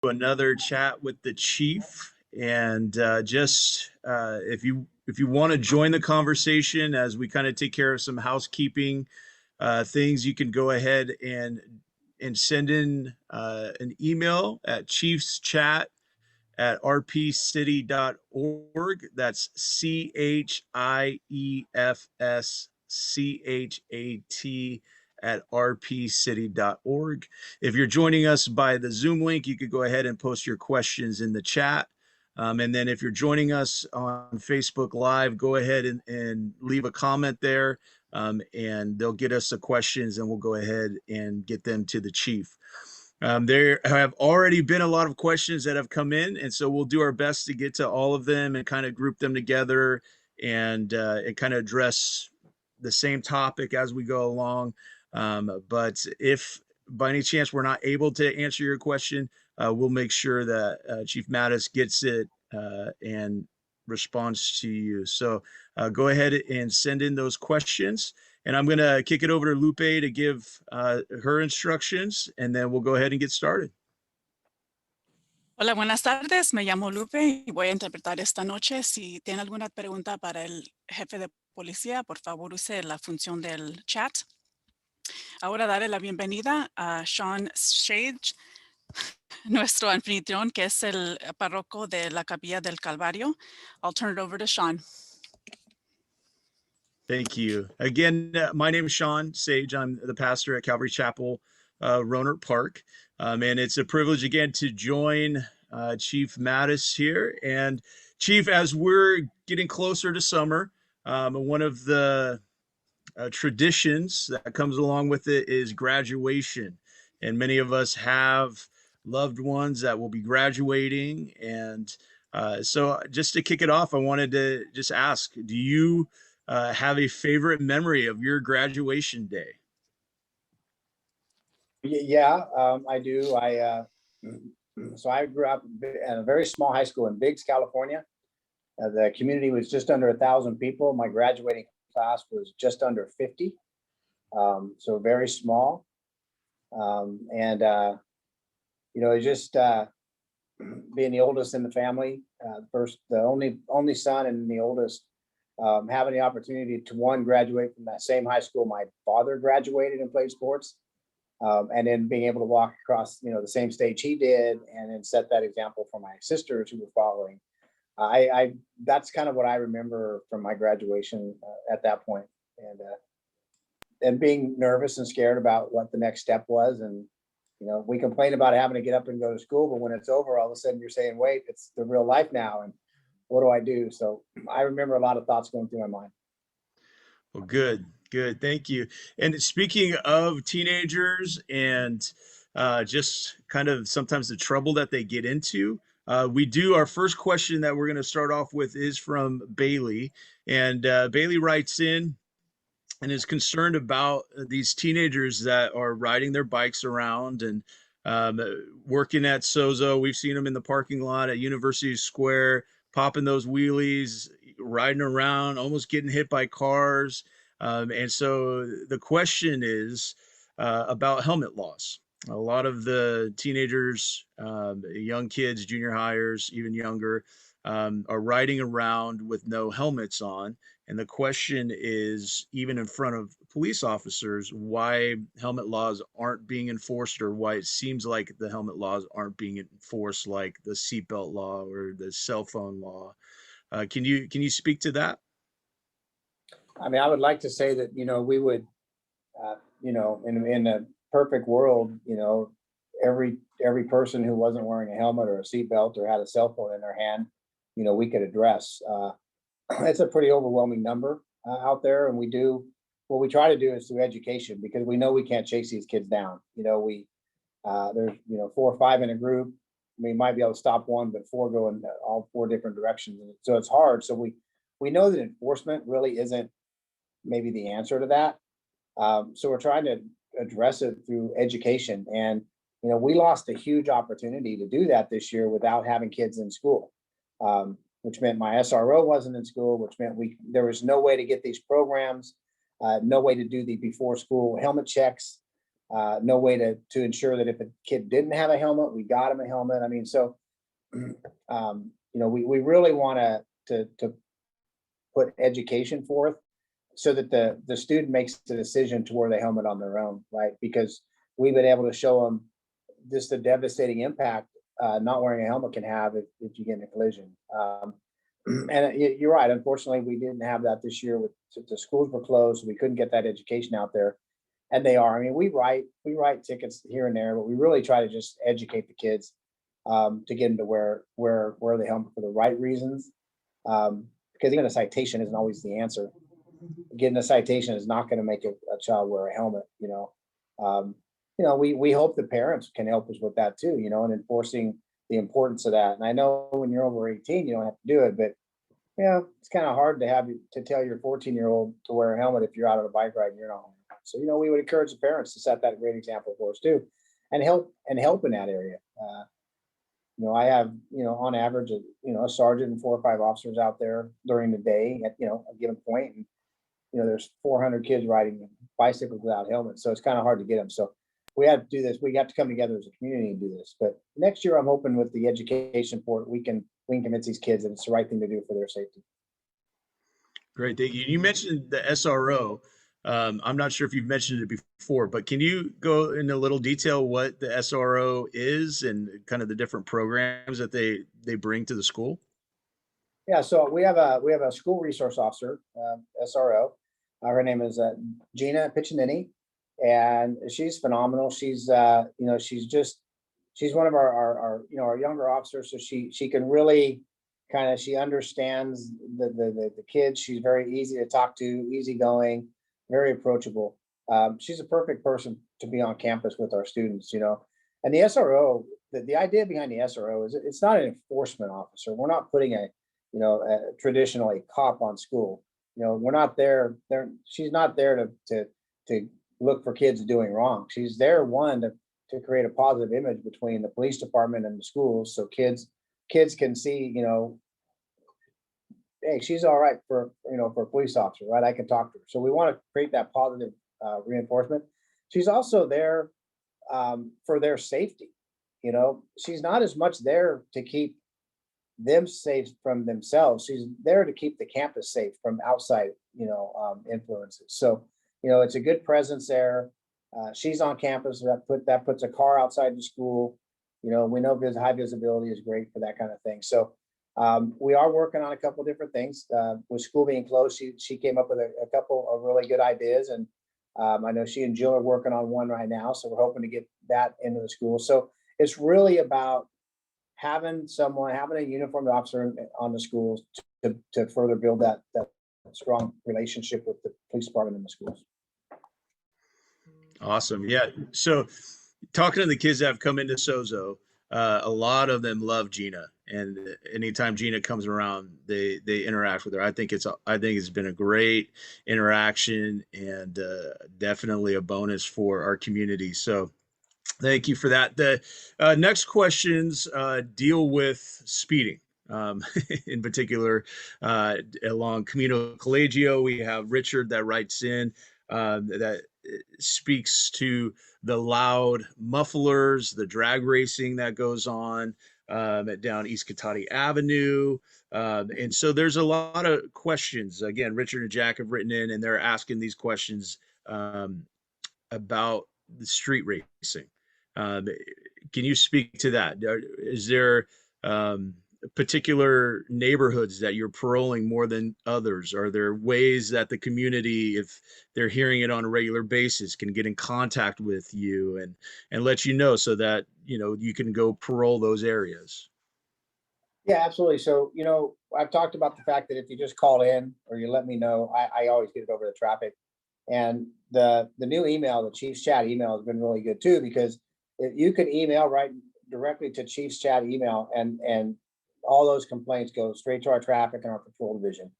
another chat with the chief, and if you want to join the conversation as we kind of take care of some housekeeping things, you can go ahead and send in an email at chiefschat@rpcity.org. That's CHIEFSCHAT at rpcity.org. If you're joining us by the Zoom link, you could go ahead and post your questions in the chat. And then if you're joining us on Facebook Live, go ahead and leave a comment there, and they'll get us the questions and we'll go ahead and get them to the chief. There have already been a lot of questions that have come in, and so we'll do our best to get to all of them and kind of group them together and kind of address the same topic as we go along. But if by any chance we're not able to answer your question, we'll make sure that Chief Mattis gets it and responds to you. So go ahead and send in those questions. And I'm going to kick it over to Lupe to give her instructions, and then we'll go ahead and get started. Hola, buenas tardes. Me llamo Lupe y voy a interpretar esta noche. Si tiene alguna pregunta para el jefe de policía, por favor use la función del chat. Ahora daré la bienvenida a Sean Shage, nuestro anfitrión, que es el párroco de la Capilla del Calvario. I'll turn it over to Sean. Thank you. Again, my name is Sean Sage. I'm the pastor at Calvary Chapel Rohnert Park. And it's a privilege again to join Chief Mattis here. And Chief, as we're getting closer to summer, one of the traditions that comes along with it is graduation. And many of us have loved ones that will be graduating. And so just to kick it off, I wanted to just ask, do you have a favorite memory of your graduation day? Yeah, I do. So I grew up in a very small high school in Biggs, California. The community was just under 1,000 people. My graduating class was just under 50. So very small. Just being the oldest in the family, the only son and the oldest, having the opportunity to graduate from that same high school my father graduated and played sports, and then being able to walk across the same stage he did, and then set that example for my sisters who were following. That's kind of what I remember from my graduation at that point, and being nervous and scared about what the next step was. And we complain about having to get up and go to school, but when it's over, all of a sudden you're saying, wait, it's the real life now, and what do I do? So I remember a lot of thoughts going through my mind. Well, good. Thank you. And speaking of teenagers and just kind of sometimes the trouble that they get into, our first question that we're going to start off with is from Bailey. And Bailey writes in and is concerned about these teenagers that are riding their bikes around and working at Sozo. We've seen them in the parking lot at University Square, popping those wheelies, riding around, almost getting hit by cars. And so the question is about helmet laws. A lot of the teenagers, young kids, junior hires, even younger, are riding around with no helmets on. And the question is, even in front of police officers, why helmet laws aren't being enforced, or why it seems like the helmet laws aren't being enforced, like the seatbelt law or the cell phone law. Can you speak to that? I mean, I would like to say that, we would, in a perfect world, every person who wasn't wearing a helmet or a seatbelt or had a cell phone in their hand, we could address. It's a pretty overwhelming number out there. And what we try to do is through education, because we know we can't chase these kids down. There's 4 or 5 in a group. We might be able to stop one, but 4 go in all 4 different directions. So it's hard. So we know that enforcement really isn't maybe the answer to that. So we're trying to address it through education. And, we lost a huge opportunity to do that this year without having kids in school, which meant my SRO wasn't in school, which meant there was no way to get these programs, no way to do the before school helmet checks. no way to ensure that if a kid didn't have a helmet, we got him a helmet. I mean, so, we really want to put education forth so that the student makes the decision to wear the helmet on their own, right? Because we've been able to show them just the devastating impact not wearing a helmet can have if you get in a collision. And you're right. Unfortunately, we didn't have that this year. With the schools were closed, so we couldn't get that education out there. And they are. I mean, we write tickets here and there, but we really try to just educate the kids to get them to wear the helmet for the right reasons. Because even a citation isn't always the answer. Getting a citation is not going to make a child wear a helmet. We hope the parents can help us with that too. And enforcing the importance of that. And I know when you're over 18, you don't have to do it, but it's kind of hard to tell your 14-year-old to wear a helmet if you're out on a bike ride and you're not. So we would encourage the parents to set that great example for us too, and help in that area. I have on average a sergeant and 4 or 5 officers out there during the day at a given point, and there's 400 kids riding bicycles without helmets, so it's kind of hard to get them. So we have to do this. We have to come together as a community and do this. But next year, I'm hoping with the education for it, we can convince these kids that it's the right thing to do for their safety. Great, thank you. You mentioned the SRO. I'm not sure if you've mentioned it before, but can you go into a little detail what the SRO is and kind of the different programs that they bring to the school? Yeah, so we have a school resource officer, SRO. Her name is Gina Piccinini, and she's phenomenal. She's she's one of our younger officers, so she can really she understands the kids. She's very easy to talk to, easygoing, very approachable. She's a perfect person to be on campus with our students. And the SRO, the idea behind the SRO is it's not an enforcement officer. We're not putting a traditionally cop on school. We're not there. She's not there to look for kids doing wrong. She's there, one, to create a positive image between the police department and the schools, so kids can see, hey, she's all right for a police officer, right? I can talk to her. So we want to create that positive reinforcement. She's also there for their safety. She's not as much there to keep them safe from themselves. She's there to keep the campus safe from outside, influences. So, it's a good presence there. She's on campus. That puts a car outside the school. We know high visibility is great for that kind of thing. So we are working on a couple of different things. With school being closed, she came up with a couple of really good ideas, and I know she and Jill are working on one right now. So we're hoping to get that into the school. So it's really about having a uniformed officer on the schools to further build that strong relationship with the police department and the schools. Awesome. Yeah. So talking to the kids that have come into Sozo, a lot of them love Gina, and anytime Gina comes around, they interact with her. I think it's been a great interaction, and definitely a bonus for our community. So thank you for that. The next questions deal with speeding. In particular, along Camino Colegio, we have Richard that writes in that speaks to the loud mufflers, the drag racing that goes on down East Cotati Avenue. And so there's a lot of questions. Again, Richard and Jack have written in, and they're asking these questions about the street racing. Can you speak to that? Is there particular neighborhoods that you're paroling more than others? Are there ways that the community, if they're hearing it on a regular basis, can get in contact with you and let you know so that you can go parole those areas? Yeah, absolutely. So, I've talked about the fact that if you just call in or you let me know, I always get it over the traffic. And the new email, the Chiefs Chat email, has been really good too, because if you can email right directly to Chiefs Chat email, and all those complaints go straight to our traffic and our patrol division.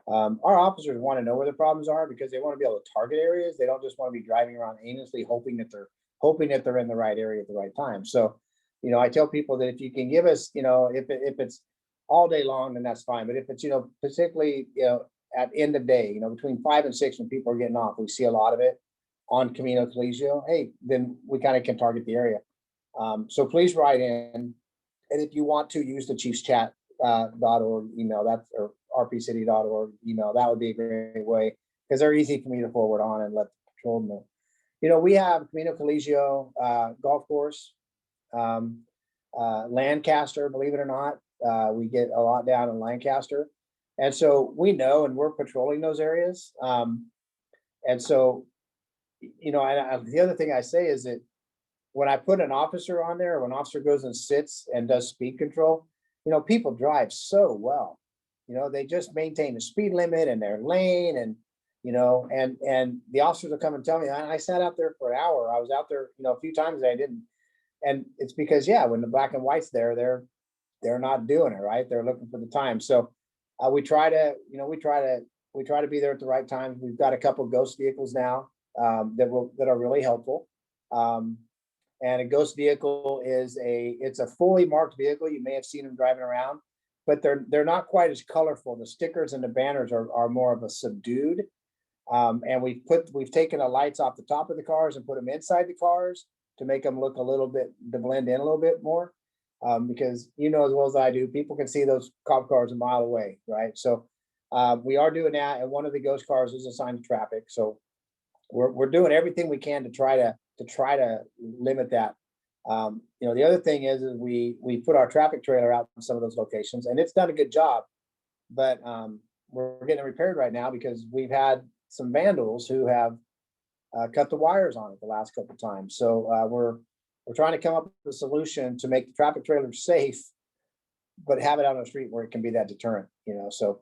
Our officers want to know where the problems are because they want to be able to target areas. They don't just want to be driving around aimlessly hoping that they're in the right area at the right time. So, I tell people that if you can give us, if it's all day long, then that's fine. But if it's, particularly, at end of day, between 5 and 6, when people are getting off, we see a lot of it. on Camino Coliseo, hey, then we kind of can target the area. So please write in. And if you want to use the chiefschat.org email, that's or rpcity.org email, that would be a great way because they're easy for me to forward on and let the patrol know. You know, we have Camino Coliseo golf course, Lancaster, believe it or not. We get a lot down in Lancaster. And so we know, and we're patrolling those areas. And so, you know, and the other thing I say is that when I put an officer on there, when an officer goes and sits and does speed control, you know, people drive so well. You know, they just maintain the speed limit in their lane, and you know, and the officers will come and tell me, I sat out there for an hour. I was out there, you know, a few times I didn't. And it's because, yeah, when the black and white's there, they're not doing it right. They're looking for the time. So we try to, you know, we try to be there at the right times. We've got a couple of ghost vehicles now that are really helpful. And a ghost vehicle it's a fully marked vehicle. You may have seen them driving around, but they're not quite as colorful. The stickers and the banners are more of a subdued. And we've taken the lights off the top of the cars and put them inside the cars to make them look a little bit, to blend in a little bit more. Because you know as well as I do, people can see those cop cars a mile away, right? So we are doing that, and one of the ghost cars is assigned to traffic. So we're doing everything we can to try to limit that. You know, the other thing is we put our traffic trailer out in some of those locations, and it's done a good job. But we're getting it repaired right now because we've had some vandals who have cut the wires on it the last couple of times. So we're trying to come up with a solution to make the traffic trailer safe, but have it out on the street where it can be that deterrent. You know, so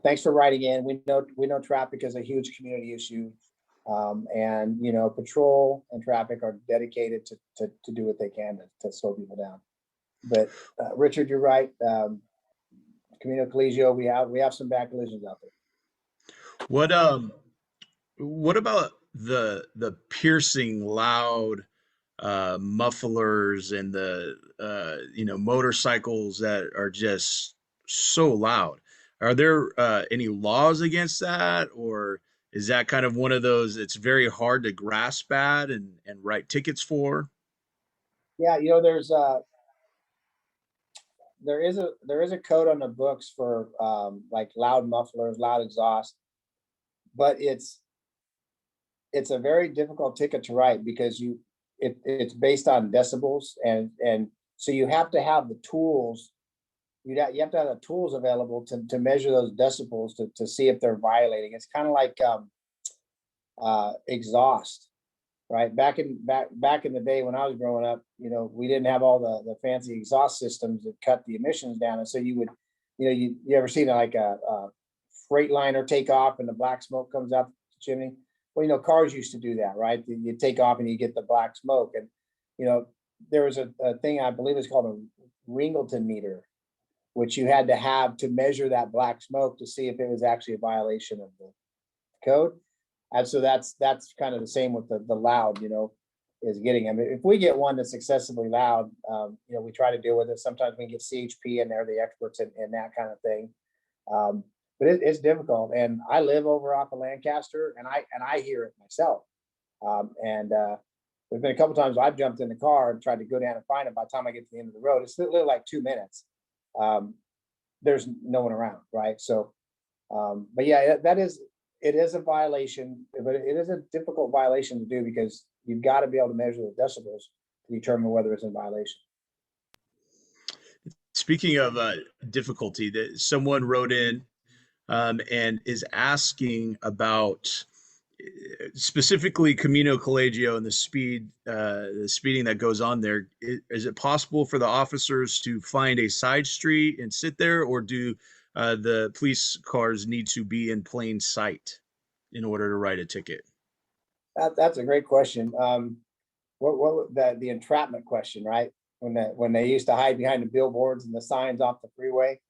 thanks for writing in. We know traffic is a huge community issue. And you know, patrol and traffic are dedicated to do what they can to slow people down. But Richard, you're right. Camino Coliseo, we have some bad collisions out there. What about the piercing loud mufflers and the you know, motorcycles that are just so loud? Are there any laws against that, or is that kind of one of those it's very hard to grasp at and write tickets for? Yeah, you know, there is a code on the books for like loud mufflers, loud exhaust, but it's a very difficult ticket to write because it's based on decibels, and so you have to have the tools. You have to have the tools available to measure those decibels to see if they're violating. It's kind of like exhaust, right? Back in the day when I was growing up, you know, we didn't have all the fancy exhaust systems that cut the emissions down, and so you would, you know, you ever seen like a Freightliner take off and the black smoke comes out the chimney? Well, you know, cars used to do that, right? You take off and you get the black smoke, and you know, there was a thing I believe it's called a Ringleton meter, which you had to have to measure that black smoke to see if it was actually a violation of the code. And so that's kind of the same with the loud, you know, is getting. I mean, if we get one that's excessively loud, you know, we try to deal with it. Sometimes we can get CHP, and they're the experts in that kind of thing. But it's difficult. And I live over off of Lancaster, and I hear it myself. And there's been a couple times I've jumped in the car and tried to go down and find it. By the time I get to the end of the road, it's literally like 2 minutes. There's no one around, right? So, but yeah, it is a violation, but it is a difficult violation to do because you've got to be able to measure the decibels to determine whether it's in violation. Speaking of difficulty, that someone wrote in and is asking about specifically Camino Colegio and the speeding that goes on there. Is it possible for the officers to find a side street and sit there, or do the police cars need to be in plain sight in order to write a ticket? That's a great question. What the entrapment question, right? When they used to hide behind the billboards and the signs off the freeway.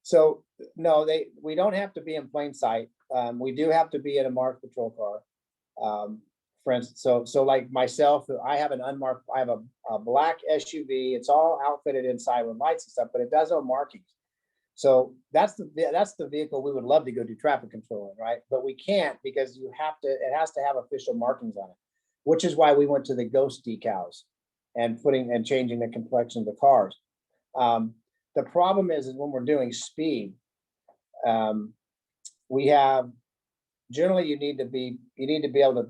So no, we don't have to be in plain sight. We do have to be in a marked patrol car. For instance, so like myself, I have a black SUV. It's all outfitted inside with lights and stuff, but it does have markings. So that's the vehicle we would love to go do traffic control in, right? But we can't because it has to have official markings on it, which is why we went to the ghost decals and changing the complexion of the cars. The problem is when we're doing speed, we have generally you need to be able to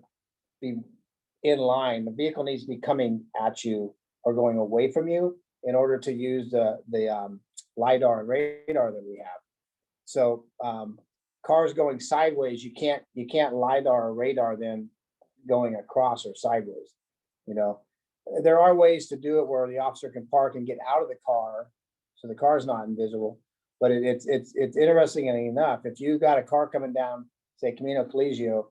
be in line. The vehicle needs to be coming at you or going away from you in order to use the LiDAR and radar that we have. So cars going sideways, you can't LiDAR or radar them going across or sideways. You know, there are ways to do it where the officer can park and get out of the car, so the car's not invisible. But it's interesting enough. If you got a car coming down, say Camino Coliseo,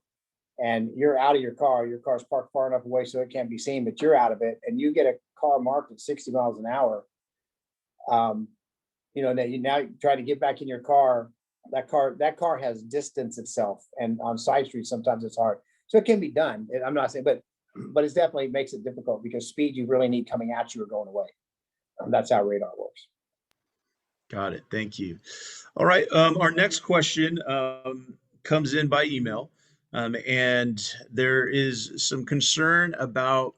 and you're out of your car's parked far enough away so it can't be seen, but you're out of it, and you get a car marked at 60 miles an hour, you know, now you try to get back in your car, that car has distance itself, and on side streets sometimes it's hard. So it can be done. I'm not saying, but it definitely makes it difficult because speed you really need coming at you or going away. That's how radar works. Got it. Thank you. All right. Our next question comes in by email, and there is some concern about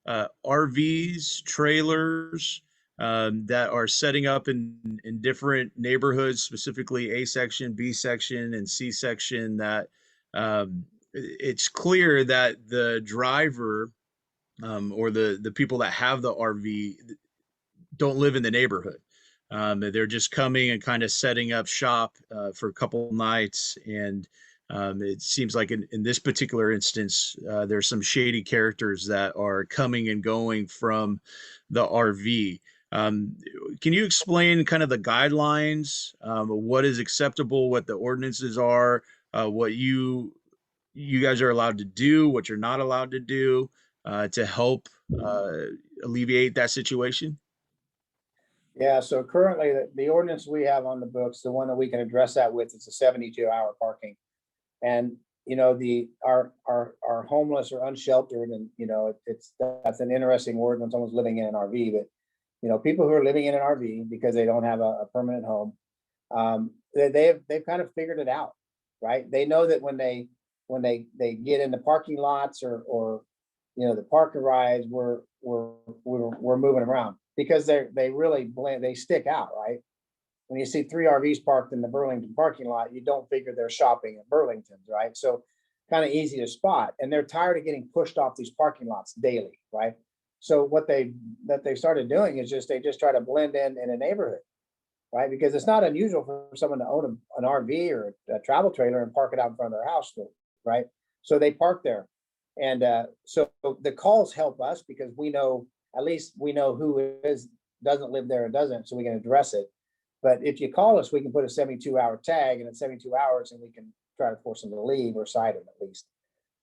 RVs, trailers that are setting up in different neighborhoods, specifically A section, B section, and C section. That it's clear that the driver or the people that have the RV don't live in the neighborhood. They're just coming and kind of setting up shop for a couple nights. And it seems like in this particular instance, there's some shady characters that are coming and going from the RV. Can you explain kind of the guidelines, what is acceptable, what the ordinances are, what you guys are allowed to do, what you're not allowed to do to help alleviate that situation? Yeah, so currently the ordinance we have on the books, the one that we can address that with, it's a 72-hour parking. And you know, our homeless or unsheltered, and you know, that's an interesting word when someone's living in an RV, but you know, people who are living in an RV because they don't have a permanent home, they've kind of figured it out, right? They know that when they get in the parking lots or you know, the parking rides, we're moving around because they really blend, they stick out, right? When you see 3 RVs parked in the Burlington parking lot, you don't figure they're shopping at Burlington's, right? So kind of easy to spot. And they're tired of getting pushed off these parking lots daily, right? So what they started doing is they just try to blend in a neighborhood, right? Because it's not unusual for someone to own an RV or a travel trailer and park it out in front of their house, right? So they park there. And so the calls help us because we know, at least we know who doesn't live there and doesn't, so we can address it. But if you call us, we can put a 72-hour tag, and at 72 hours, and we can try to force them to leave or cite them at least.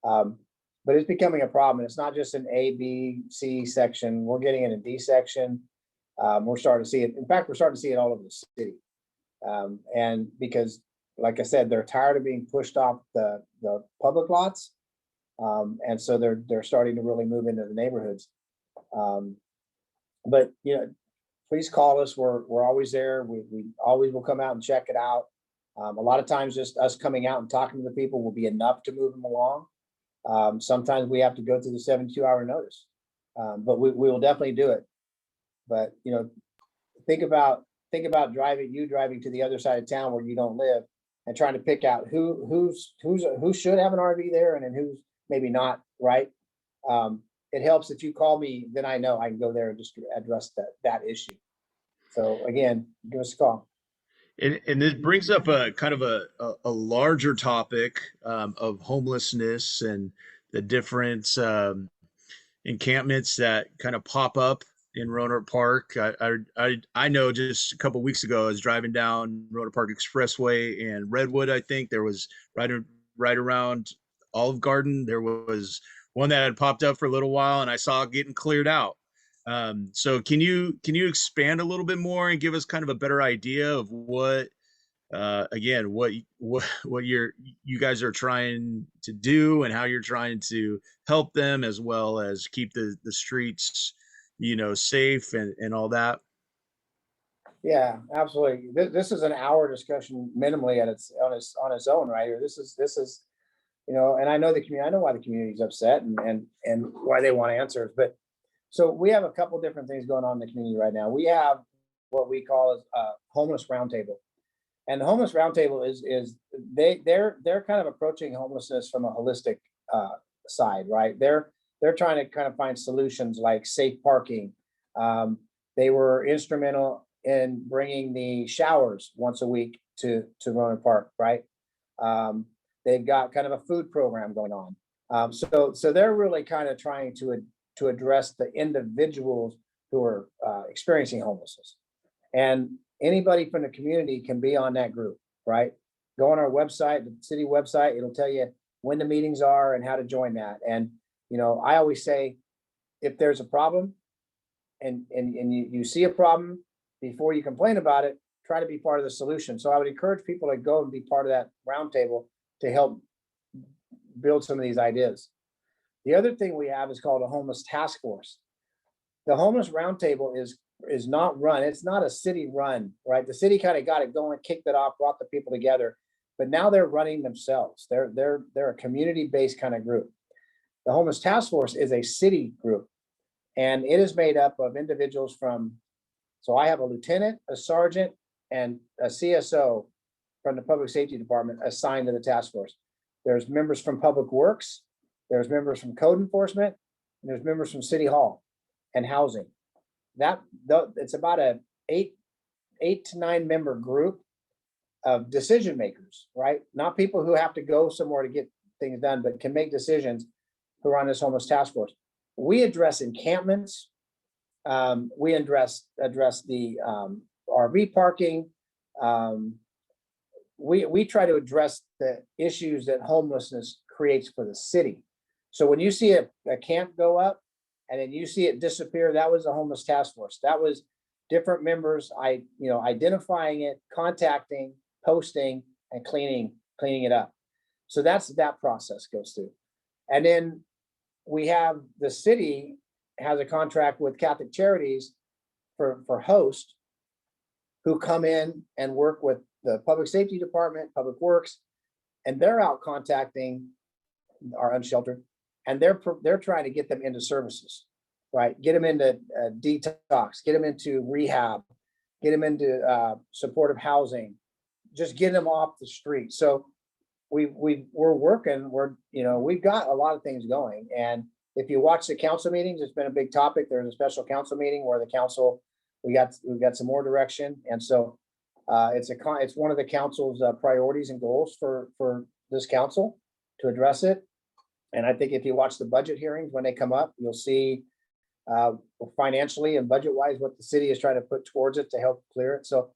But it's becoming a problem. It's not just an A, B, C section. We're getting in a D section. We're starting to see it. In fact, we're starting to see it all over the city. And because, like I said, they're tired of being pushed off the public lots. And so they're starting to really move into the neighborhoods. But you know, please call us. We're always there. We always will come out and check it out. A lot of times just us coming out and talking to the people will be enough to move them along. Sometimes we have to go through the 72-hour notice, but we will definitely do it. But you know, think about driving to the other side of town where you don't live and trying to pick out who should have an RV there and who's maybe not, right? It helps if you call me, then I know I can go there and just address that issue. So again, give us a call. And this brings up a kind of a larger topic of homelessness and the different encampments that kind of pop up in Rohnert Park. I know just a couple weeks ago, I was driving down Rohnert Park Expressway and Redwood. I think there was right around Olive Garden. There was one that had popped up for a little while, and I saw it getting cleared out. So can you expand a little bit more and give us kind of a better idea of what again what you guys are trying to do and how you're trying to help them as well as keep the streets, you know, safe and all that? Yeah, absolutely. This is an hour discussion minimally at on its own, right? Or this is, and I know the community, I know why the community is upset and why they want answers. But so we have a couple different things going on in the community right now. We have what we call as a homeless roundtable. And the homeless roundtable is they're kind of approaching homelessness from a holistic side, right? They're trying to kind of find solutions like safe parking. Um, they were instrumental in bringing the showers once a week to Rohnert Park, right? Um, they've got kind of a food program going on. So they're really kind of trying to address the individuals who are experiencing homelessness. And anybody from the community can be on that group, right? Go on our website, the city website, it'll tell you when the meetings are and how to join that. And, I always say, if there's a problem and you see a problem, before you complain about it, try to be part of the solution. So I would encourage people to go and be part of that roundtable to help build some of these ideas. The other thing we have is called a homeless task force. The homeless roundtable is not run. It's not a city run, right? The city kind of got it going, kicked it off, brought the people together, but now they're running themselves. They're a community-based kind of group. The homeless task force is a city group, and it is made up of individuals from. So I have a lieutenant, a sergeant, and a CSO from the public safety department assigned to the task force. There's members from public works, there's members from code enforcement, and there's members from city hall and housing. It's about a eight to 9 member group of decision makers, right? Not people who have to go somewhere to get things done, but can make decisions, who are on this homeless task force. We address encampments. We address the RV parking. We try to address the issues that homelessness creates for the city. So when you see a camp go up and then you see it disappear, that was a homeless task force. That was different members, identifying it, contacting, posting, and cleaning it up. So that process goes through. And then we have the city has a contract with Catholic Charities for hosts who come in and work with the public safety department, public works, and they're out contacting our unsheltered, and they're trying to get them into services, right? Get them into detox, get them into rehab, get them into supportive housing, just get them off the street. So we're working, we've got a lot of things going. And if you watch the council meetings, it's been a big topic. There's a special council meeting where the council, we've got some more direction. And so it's one of the council's priorities and goals for this council to address it. And I think if you watch the budget hearings, when they come up, you'll see financially and budget wise what the city is trying to put towards it to help clear it. So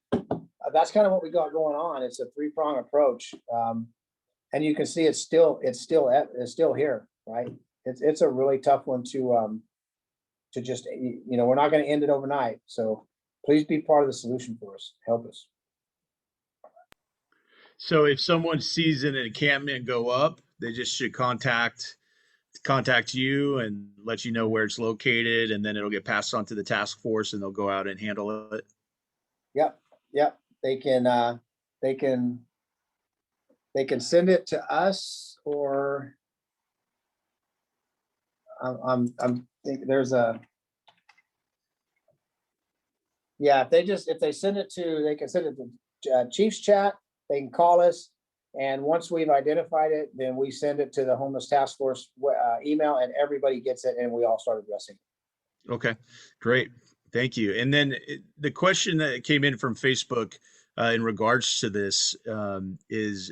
that's kind of what we got going on. It's a 3-prong approach. And you can see it's still here, right? It's a really tough one to just, we're not going to end it overnight. So please be part of the solution for us. Help us. So if someone sees an encampment go up, they just should contact you and let you know where it's located, and then it'll get passed on to the task force and they'll go out and handle it. Yep. They can send it to us, or I'm think there's a, yeah, if they send it to, they can send it to Chiefs chat, they can call us. And once we've identified it, then we send it to the homeless task force email, and everybody gets it, and we all start addressing it. Okay, great. Thank you. And then the question that came in from Facebook in regards to this is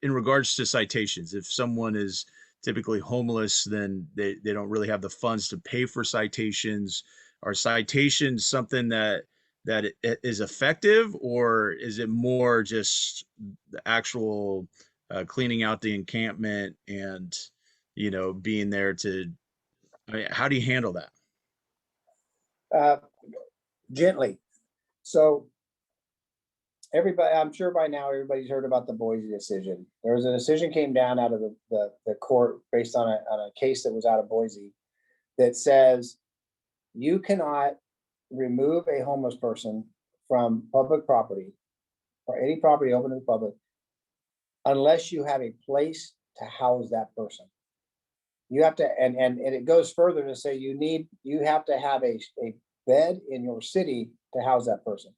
in regards to citations. If someone is typically homeless, then they don't really have the funds to pay for citations. Are citations something that is effective, or is it more just the actual cleaning out the encampment and being there to, how do you handle that? Gently. So everybody, I'm sure by now everybody's heard about the Boise decision. There was a decision came down out of the court based on a case that was out of Boise that says you cannot remove a homeless person from public property or any property open to the public unless you have a place to house that person. You have to, and it goes further to say you have to have a bed in your city to house that person.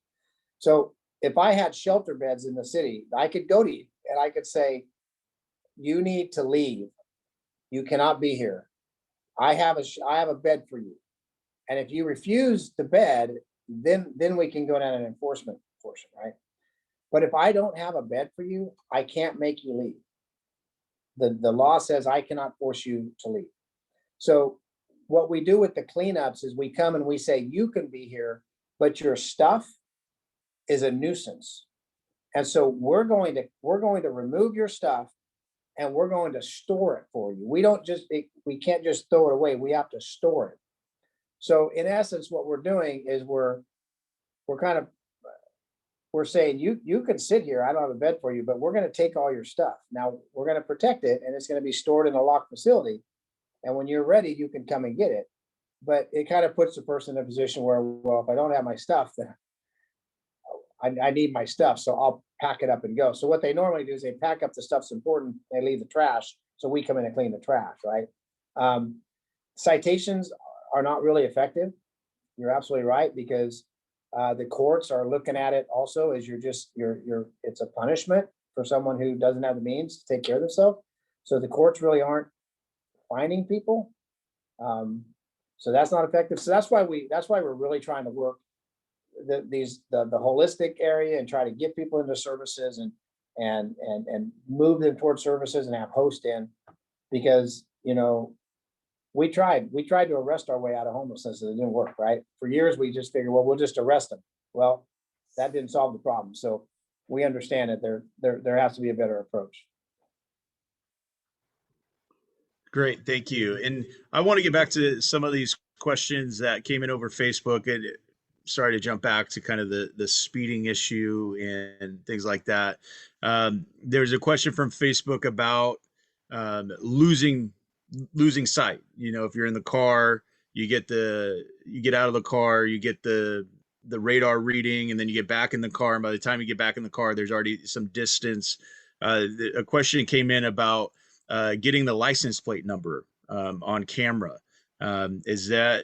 So if I had shelter beds in the city, I could go to you and I could say, you need to leave. You cannot be here. I have a bed for you. And if you refuse the bed, then we can go down an enforcement portion, right? But if I don't have a bed for you, I can't make you leave. The law says I cannot force you to leave. So what we do with the cleanups is we come and we say, you can be here, but your stuff is a nuisance. And so we're going to remove your stuff and we're going to store it for you. We can't just throw it away. We have to store it. So in essence, what we're doing is we're saying you can sit here. I don't have a bed for you, but we're going to take all your stuff. Now we're going to protect it and it's going to be stored in a locked facility. And when you're ready, you can come and get it. But it kind of puts the person in a position where, well, if I don't have my stuff, then I need my stuff. So I'll pack it up and go. So what they normally do is they pack up the stuff's important. They leave the trash. So we come in and clean the trash, right? Citations are not really effective. You're absolutely right, because the courts are looking at it also as it's a punishment for someone who doesn't have the means to take care of themselves. So the courts really aren't finding people. So that's not effective. So that's why we're really trying to work the holistic area and try to get people into services and move them towards services and have host in, because we tried to arrest our way out of homelessness and it didn't work, right? For years we just figured, well, we'll just arrest them. Well, that didn't solve the problem. So we understand that there has to be a better approach. Great, thank you. And I want to get back to some of these questions that came in over Facebook. And sorry to jump back to kind of the speeding issue and things like that. There's a question from Facebook about losing sight. If you're in the car, you get out of the car, you get the radar reading, and then you get back in the car. And by the time you get back in the car, there's already some distance. A question came in about getting the license plate number on camera. What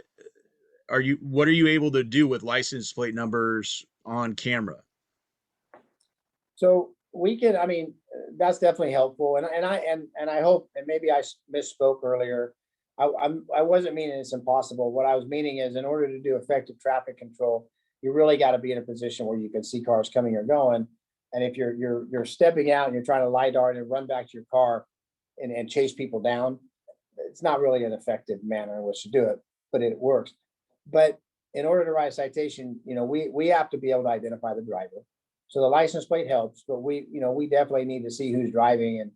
are you able to do with license plate numbers on camera? So we can, that's definitely helpful. And I hope, and maybe I misspoke earlier. I wasn't meaning it's impossible. What I was meaning is, in order to do effective traffic control, you really got to be in a position where you can see cars coming or going. And if you're stepping out and you're trying to LiDAR and run back to your car and chase people down, it's not really an effective manner in which to do it, but it works. But in order to write a citation, we have to be able to identify the driver. So the license plate helps, but we definitely need to see who's driving. And,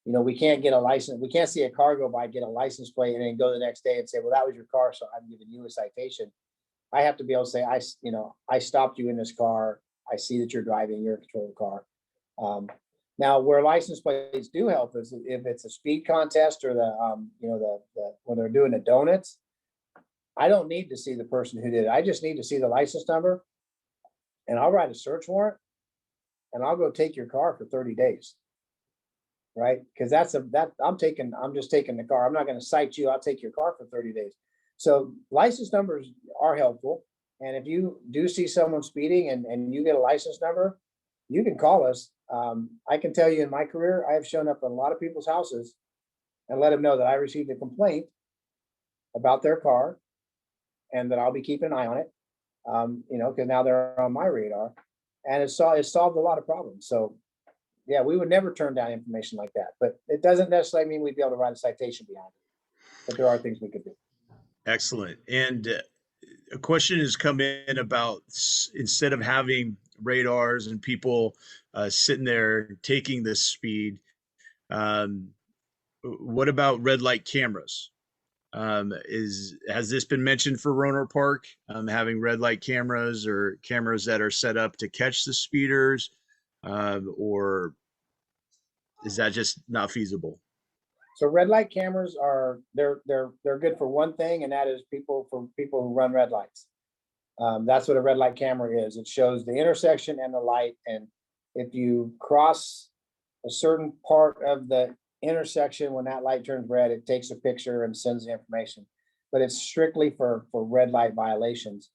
we can't get a license. We can't see a car go by, get a license plate, and then go the next day and say, well, that was your car, so I'm giving you a citation. I have to be able to say, I stopped you in this car. I see that you're driving, you're in control of the car. Now, where license plates do help is if it's a speed contest or when they're doing the donuts. I don't need to see the person who did it. I just need to see the license number, and I'll write a search warrant, and I'll go take your car for 30 days. Right? Because I'm just taking the car. I'm not going to cite you. I'll take your car for 30 days. So license numbers are helpful. And if you do see someone speeding and you get a license number, you can call us. I can tell you, in my career, I have shown up at a lot of people's houses and let them know that I received a complaint about their car and that I'll be keeping an eye on it. Because now they're on my radar, and it solved a lot of problems. So yeah, we would never turn down information like that, but it doesn't necessarily mean we'd be able to write a citation behind it. But there are things we could do. Excellent. And a question has come in about, instead of having radars and people sitting there taking this speed, what about red light cameras? Has this been mentioned for Rohnert Park, having red light cameras or cameras that are set up to catch the speeders, or is that just not feasible? So red light cameras they're good for one thing, and that is for people who run red lights. That's what a red light camera is. It shows the intersection and the light. And if you cross a certain part of the intersection when that light turns red, it takes a picture and sends the information. But it's strictly for red light violations.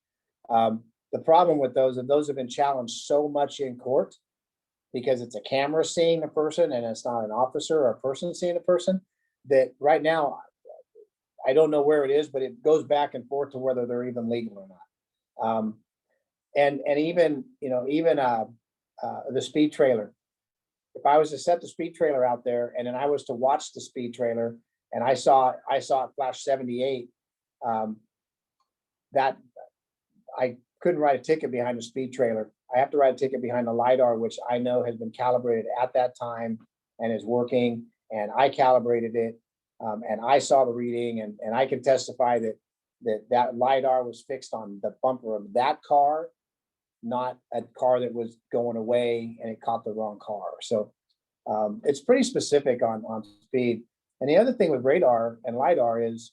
The problem with those have been challenged so much in court because it's a camera seeing a person and it's not an officer or a person seeing a person, that right now I don't know where it is, but it goes back and forth to whether they're even legal or not. And even the speed trailer. If I was to set the speed trailer out there and then I was to watch the speed trailer and I saw it flash 78, that I couldn't write a ticket behind the speed trailer. I have to write a ticket behind the LiDAR, which I know has been calibrated at that time and is working, and I calibrated it, and I saw the reading, and I can testify that LiDAR was fixed on the bumper of that car, not a car that was going away and it caught the wrong car. So it's pretty specific on speed. And the other thing with radar and LiDAR is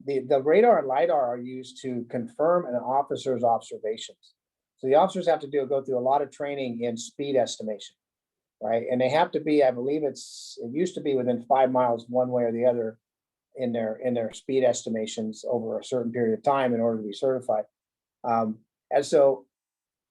the radar and LiDAR are used to confirm an officer's observations. So the officers have to go through a lot of training in speed estimation, right? And they have to be, I believe it used to be within 5 miles one way or the other in their speed estimations over a certain period of time in order to be certified. And so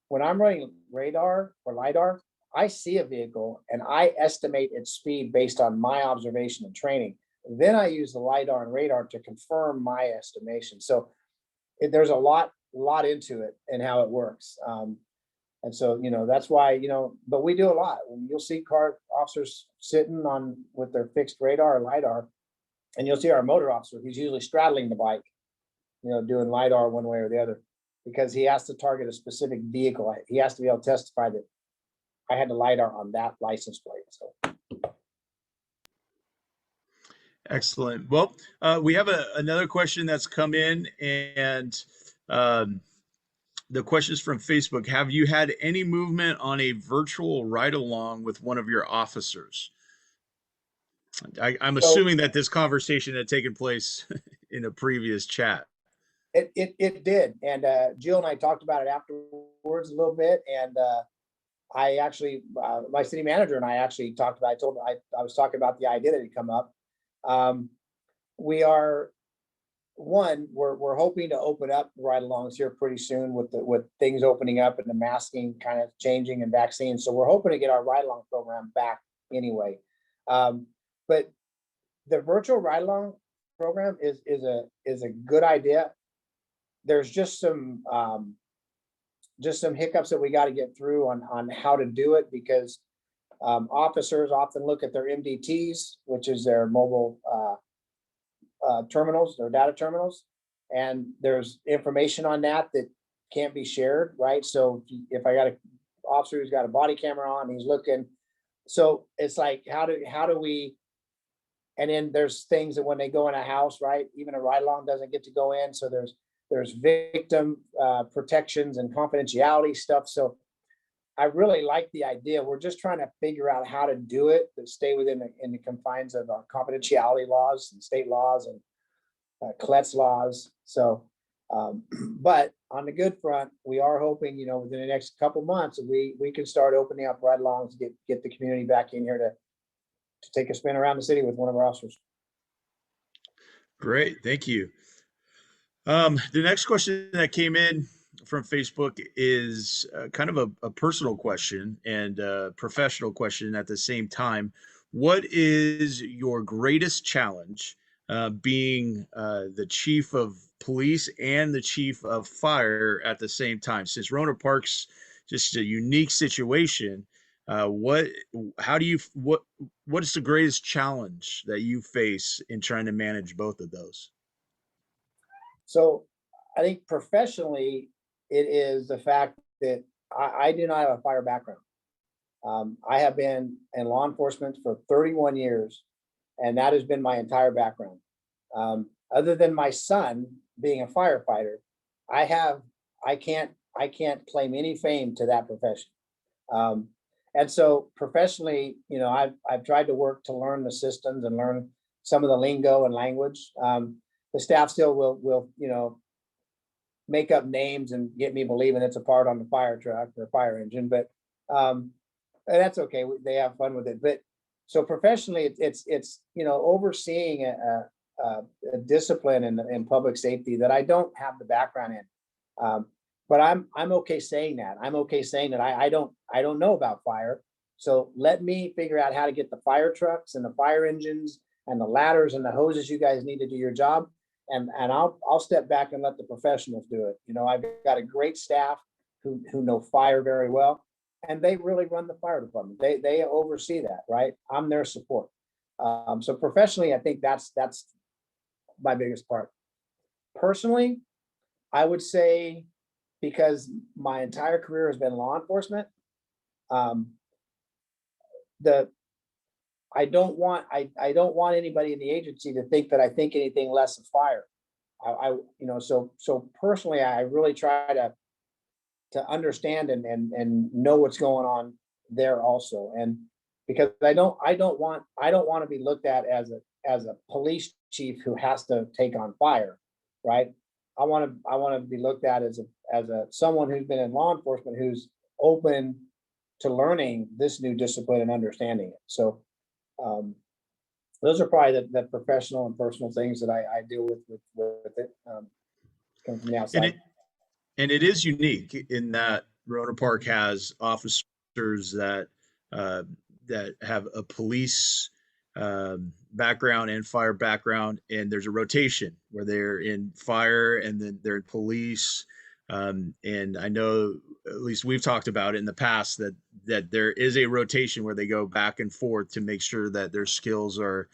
when I'm running radar or LiDAR, I see a vehicle and I estimate its speed based on my observation and training. Then I use the LiDAR and radar to confirm my estimation. So there's a lot into it and how it works. And so, that's why, but we do a lot. You'll see car officers sitting on with their fixed radar or LiDAR, and you'll see our motor officer, he's usually straddling the bike, doing LiDAR one way or the other, because he has to target a specific vehicle. He has to be able to testify that I had the LiDAR on that license plate. So. Excellent. Well, we have another question that's come in, and the question is from Facebook. Have you had any movement on a virtual ride-along with one of your officers? I'm assuming that this conversation had taken place in a previous chat. It did, and Jill and I talked about it afterwards a little bit, and I actually, my city manager and I actually talked about. I was talking about the idea that had come up. We are we're hoping to open up ride-alongs here pretty soon with things opening up and the masking kind of changing and vaccines. So we're hoping to get our ride-along program back anyway. But the virtual ride-along program is a good idea. There's just some hiccups that we got to get through on how to do it, because officers often look at their MDTs, which is their mobile terminals, their data terminals, and there's information on that can't be shared, right? So if I got an officer who's got a body camera on, he's looking, so it's like, how do we? And then there's things that when they go in a house, right, even a ride-along doesn't get to go in. So there's victim protections and confidentiality stuff. So I really like the idea. We're just trying to figure out how to do it to stay within the confines of our confidentiality laws and state laws and CLETS laws. So, but on the good front, we are hoping, within the next couple months, we can start opening up ride-alongs, get the community back in here to take a spin around the city with one of our officers. Great, thank you. The next question that came in from Facebook is kind of a personal question and a professional question at the same time. What is your greatest challenge being the chief of police and the chief of fire at the same time? Since Rohnert Park's just a unique situation, what is the greatest challenge that you face in trying to manage both of those? So I think professionally, it is the fact that I do not have a fire background. I have been in law enforcement for 31 years, and that has been my entire background. Other than my son being a firefighter, I can't claim any fame to that profession. And so professionally, I've tried to work to learn the systems and learn some of the lingo and language. The staff still will make up names and get me believing it's a part on the fire truck or fire engine, but that's okay. They have fun with it. But so professionally, it's overseeing a discipline in public safety that I don't have the background in. But I'm okay saying that. I'm okay saying that I don't know about fire. So let me figure out how to get the fire trucks and the fire engines and the ladders and the hoses you guys need to do your job. And I'll step back and let the professionals do it. I've got a great staff who know fire very well, and they really run the fire department. They oversee that, right? I'm their support. So professionally, I think that's my biggest part. Personally, I would say, because my entire career has been law enforcement, I don't want anybody in the agency to think that I think anything less of fire. So personally, I really try to understand and know what's going on there also. And because I don't want to be looked at as a police chief who has to take on fire, right? I want to be looked at as a someone who's been in law enforcement, who's open to learning this new discipline and understanding it. So those are probably the professional and personal things that I deal with it, coming from the outside. And it is unique in that Rohnert Park has officers that have a police background and fire background, and there's a rotation where they're in fire and then they're in police. And I know, at least we've talked about it in the past, that there is a rotation where they go back and forth to make sure that their skills are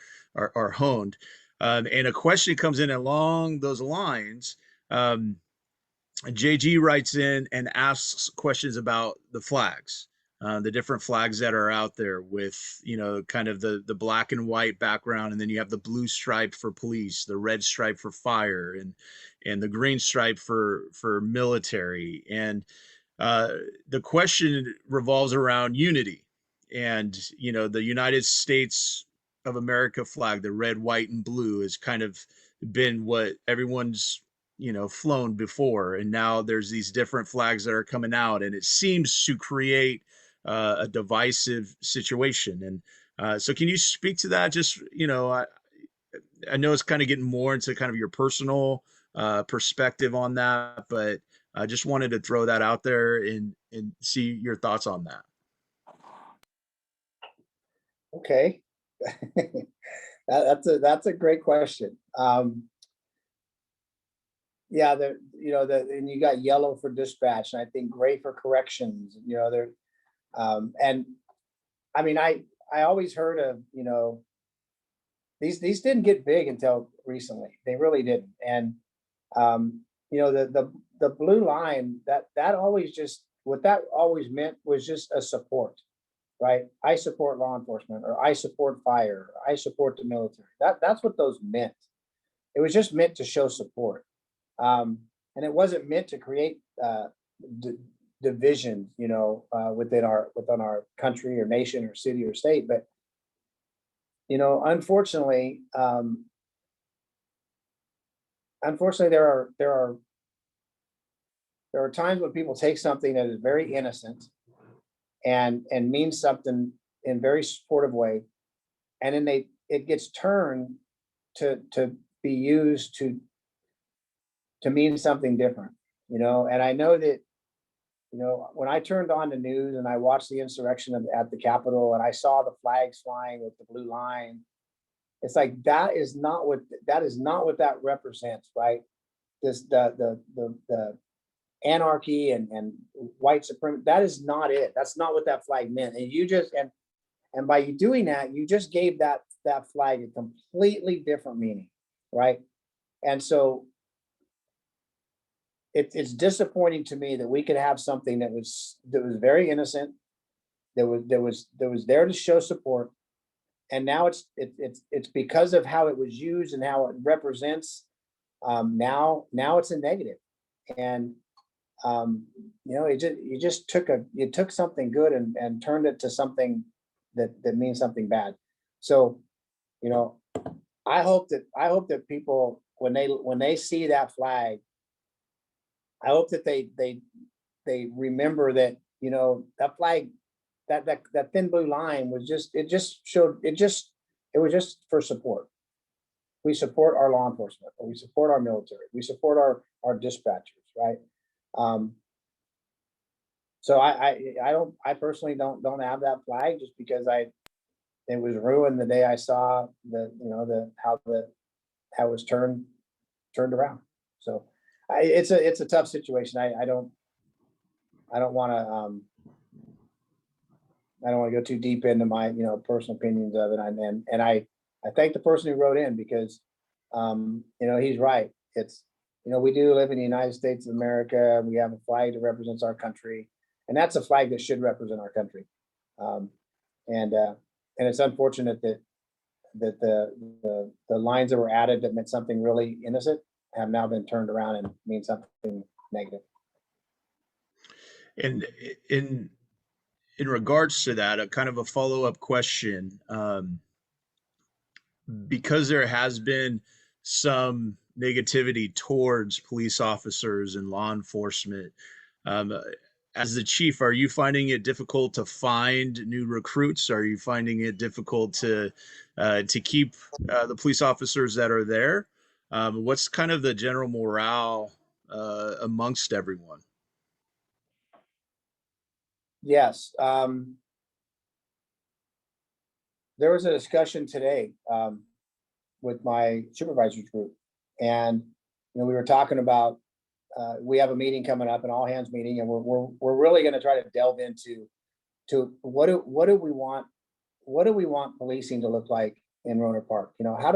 honed. And a question comes in along those lines. JG writes in and asks questions about the flags, the different flags that are out there with, kind of the black and white background. And then you have the blue stripe for police, the red stripe for fire, and the green stripe for military. And the question revolves around unity. And, the United States of America flag, the red, white, and blue, has kind of been what everyone's flown before, and now there's these different flags that are coming out, and it seems to create a divisive situation. And so can you speak to that? Just, I know it's kind of getting more into kind of your personal perspective on that, but I just wanted to throw that out there and see your thoughts on that. Okay. That's a great question. Yeah, and you got yellow for dispatch, and I think gray for corrections. And I mean, I always heard of, these didn't get big until recently. They really didn't. And the blue line, that always just, what that always meant was just a support, right? I support law enforcement, or I support fire, or I support the military. That's what those meant. It was just meant to show support. And it wasn't meant to create divisions, within our country or nation or city or state. But unfortunately, there are times when people take something that is very innocent and means something in a very supportive way, and then it gets turned to be used to mean something different, and I know that, when I turned on the news and I watched the insurrection at the Capitol and I saw the flags flying with the blue line, it's like, that is not what that represents, right? The anarchy and white supremacy, that is not it. That's not what that flag meant. And and by you doing that, you just gave that flag a completely different meaning, right? And so it's disappointing to me that we could have something that was very innocent, that was there to show support, and now it's because of how it was used and how it represents. Now it's a negative, and you just took something good and turned it to something that means something bad. So, I hope that people, when they see that flag, I hope that they remember that, you know, that flag, that thin blue line was just, it was just for support. We support our law enforcement, or we support our military, we support our dispatchers, right? Um, so I personally don't have that flag, just because it was ruined the day I saw how it was turned around. So it's a tough situation. I don't want to I don't want to go too deep into my, you know, personal opinions of it. And I thank the person who wrote in, because, you know, he's right. It's, you know, we do live in the United States of America. We have a flag that represents our country, and that's a flag that should represent our country. Um, and it's unfortunate that the lines that were added that meant something really innocent have now been turned around and mean something negative. And in regards to that, a kind of a follow-up question, because there has been some negativity towards police officers and law enforcement, um, as the chief, are you finding it difficult to find new recruits? Are you finding it difficult to keep the police officers that are there? What's kind of the general morale amongst everyone? Yes. There was a discussion today with my supervisors group, and you know, we were talking about we have a meeting coming up, an all hands meeting, and we're really going to try to delve into what do we want, policing to look like in Rohnert Park. You know, how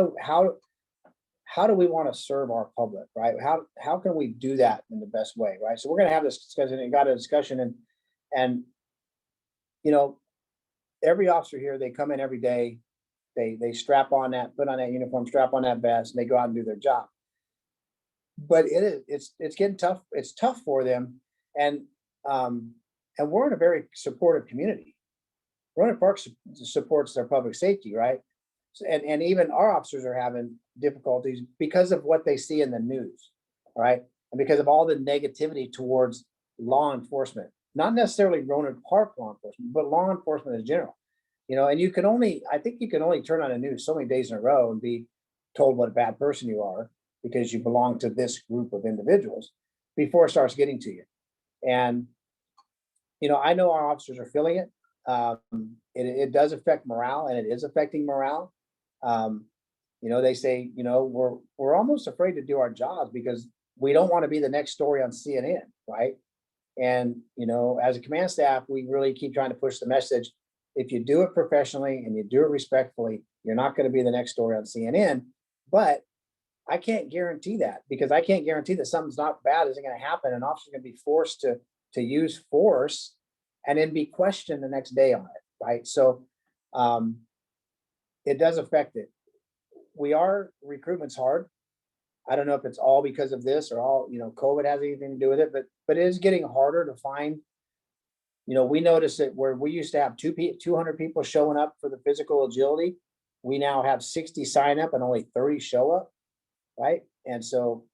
do we want to serve our public, right? How can we do that in the best way, right? So we're going to have this discussion, and got a discussion, and you know, every officer here, they come in every day, they strap on that, put on that uniform, strap on that vest, and they go out and do their job. But it's getting tough. It's tough for them, and um, and we're in a very supportive community. Rohnert Park supports their public safety, right? And even our officers are having difficulties because of what they see in the news, right? And because of all the negativity towards law enforcement, not necessarily Rohnert Park law enforcement, but law enforcement in general. You know, and I think you can only turn on the news so many days in a row and be told what a bad person you are because you belong to this group of individuals before it starts getting to you. And, you know, I know our officers are feeling it. It does affect morale, and it is affecting morale. Um, you know, they say, you know, we're almost afraid to do our jobs because we don't want to be the next story on CNN, right? And, you know, as a command staff, we really keep trying to push the message. If you do it professionally and you do it respectfully, you're not going to be the next story on CNN. But I can't guarantee that, because I can't guarantee that something's not bad isn't going to happen. An officer's going to be forced to use force and then be questioned the next day on it, right? So um, it does affect it. Recruitment's hard. I don't know if it's all because of this or all, you know, COVID has anything to do with it, but it is getting harder to find. You know, we noticed that where we used to have 200 people showing up for the physical agility, we now have 60 sign up and only 30 show up, right? And so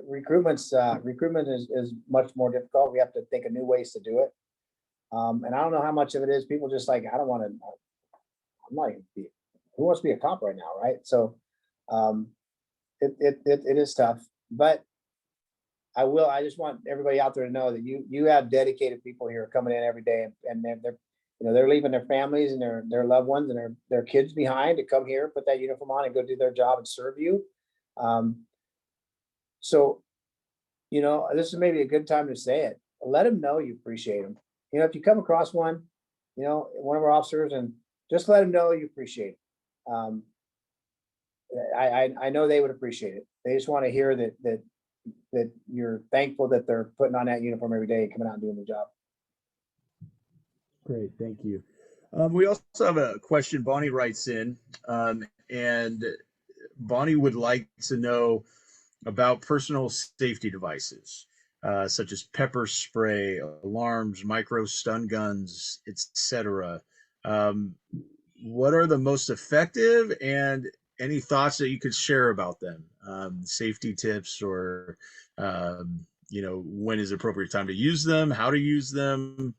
recruitment is much more difficult. We have to think of new ways to do it. And I don't know how much of it is people just like, I don't want to, I'm not even be, who wants to be a cop right now, right? So um, it is tough, but I just want everybody out there to know that you have dedicated people here coming in every day, and they're you know, they're leaving their families and their loved ones and their kids behind to come here, put that uniform on, and go do their job and serve you. So, you know, this is maybe a good time to say it. Let them know you appreciate them. You know, if you come across one, you know, one of our officers, and just let them know you appreciate it. I know they would appreciate it. They just want to hear that you're thankful that they're putting on that uniform every day and coming out and doing the job. Great, thank you. We also have a question. Bonnie writes in, and Bonnie would like to know about personal safety devices, such as pepper spray, alarms, micro stun guns, etc. Um, what are the most effective, and any thoughts that you could share about them? Safety tips or when is the appropriate time to use them, how to use them.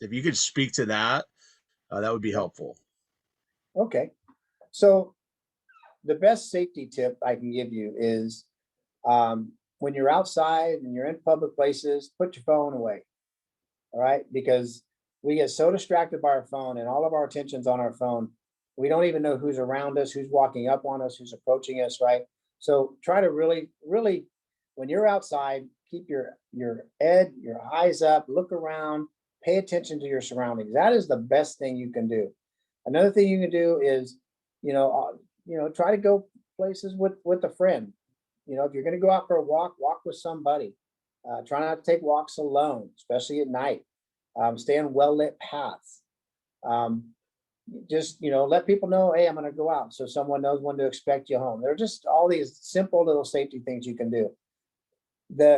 If you could speak to that, that would be Yep. helpful. Okay. So the best safety tip I can give you is when you're outside and you're in public places, put your phone away. All right. Because we get so distracted by our phone and all of our attention's on our phone. We don't even know who's around us, who's walking up on us, who's approaching us. Right. So try to really, really, when you're outside, keep your head, your eyes up, look around, pay attention to your surroundings. That is the best thing you can do. Another thing you can do is, try to go places with a friend. If you're going to go out for a walk, walk with somebody. Try not to take walks alone, especially at night. Stay on well-lit paths. Just, let people know, hey, I'm going to go out, so someone knows when to expect you home. There are just all these simple little safety things you can do.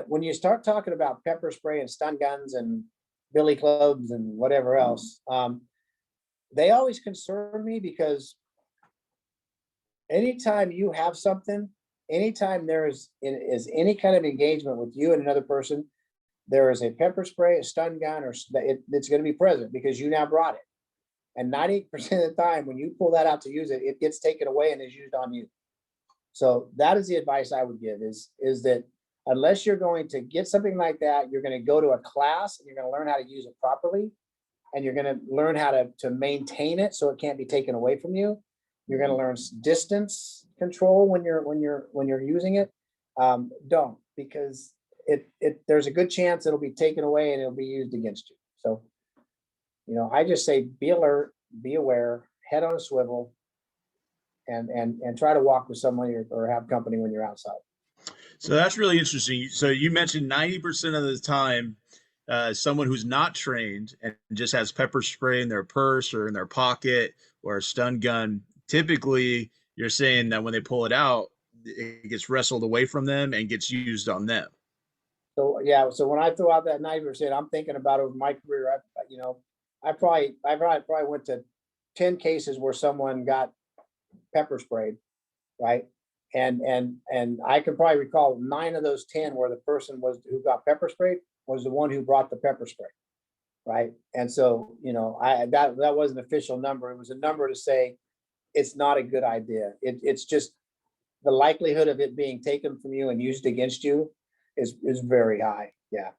When you start talking about pepper spray and stun guns and billy clubs and whatever else, they always concern me, because anytime you have something, anytime there is any kind of engagement with you and another person, there is a pepper spray, a stun gun, or it's going to be present because you now brought it. And 90% of the time, when you pull that out to use it, it gets taken away and is used on you. So that is the advice I would give: is that unless you're going to get something like that, you're going to go to a class and you're going to learn how to use it properly, and you're going to learn how to maintain it so it can't be taken away from you. You're going to learn distance control when you're using it. Don't, because there's a good chance it'll be taken away and it'll be used against you. So, I just say be alert, be aware, head on a swivel, and try to walk with someone or have company when you're outside. So that's really interesting. So you mentioned 90% of the time, someone who's not trained and just has pepper spray in their purse or in their pocket or a stun gun, typically you're saying that when they pull it out, it gets wrestled away from them and gets used on them. So yeah, so when I throw out that 90%, I'm thinking about over my career. I probably went to 10 cases where someone got pepper sprayed, right? And I can probably recall 9 of those 10 where the person who got pepper sprayed was the one who brought the pepper spray, right? And so, that was an official number. It was a number to say it's not a good idea. It's just the likelihood of it being taken from you and used against you is very high. Yeah.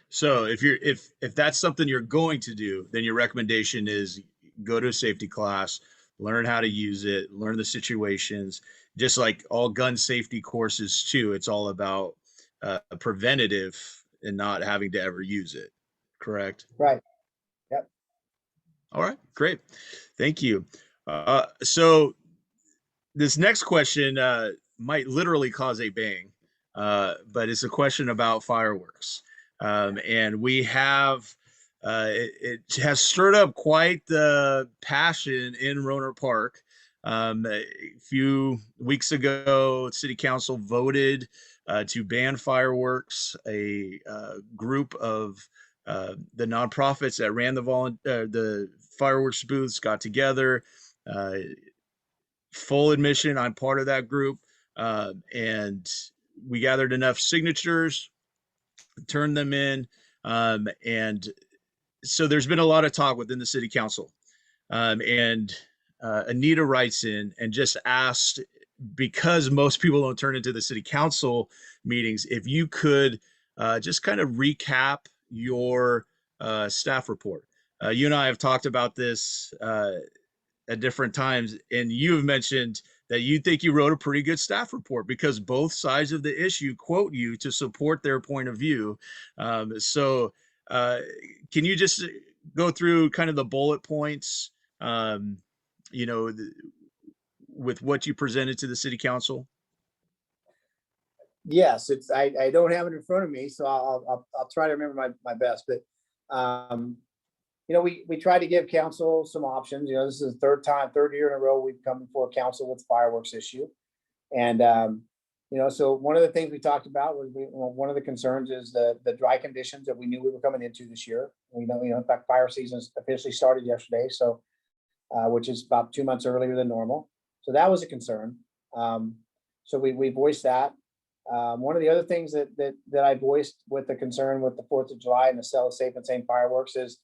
So if that's something you're going to do, then your recommendation is go to a safety class, learn how to use it, learn the situations. Just like all gun safety courses too, it's all about preventative and not having to ever use it. Correct? Right. Yep. All right, great. Thank you. So this next question might literally cause a bang, but it's a question about fireworks. And we have, it has stirred up quite the passion in Rohnert Park. A few weeks ago, City Council voted to ban fireworks. A group of the nonprofits that ran the fireworks booths got together. Full admission, I'm part of that group, and we gathered enough signatures, turned them in, and so there's been a lot of talk within the city council. And Anita writes in and just asked, because most people don't turn into the city council meetings, if you could just kind of recap your staff report. You and I have talked about this at different times, and you have mentioned that you think you wrote a pretty good staff report because both sides of the issue quote you to support their point of view. So can you just go through kind of the bullet points, um, you know, with what you presented to the city council? Yes, I don't have it in front of me, so I'll try to remember my best. But we try to give council some options. This is the third year in a row we've come before council with fireworks issue. And so one of the things we talked about was one of the concerns is the dry conditions that we knew we were coming into this year. We know, in fact, fire season officially started yesterday, so which is about 2 months earlier than normal. So that was a concern. So we voiced that. One of the other things that I voiced with the concern with the 4th of July and the sale of safe and sane fireworks is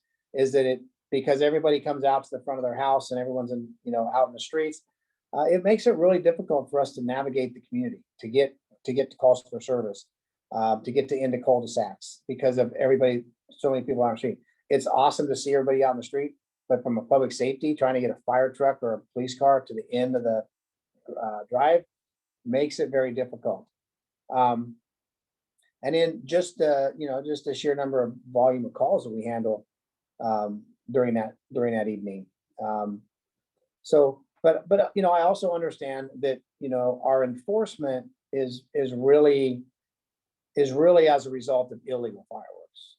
that because everybody comes out to the front of their house and everyone's out in the streets, it makes it really difficult for us to navigate the community, to get to calls for service, to get to into cul-de-sacs because of everybody, so many people on the street. It's awesome to see everybody out in the street, but from a public safety, trying to get a fire truck or a police car to the end of the drive makes it very difficult. And then just just the sheer number of volume of calls that we handle during that evening. But I also understand that our enforcement is really as a result of illegal fireworks.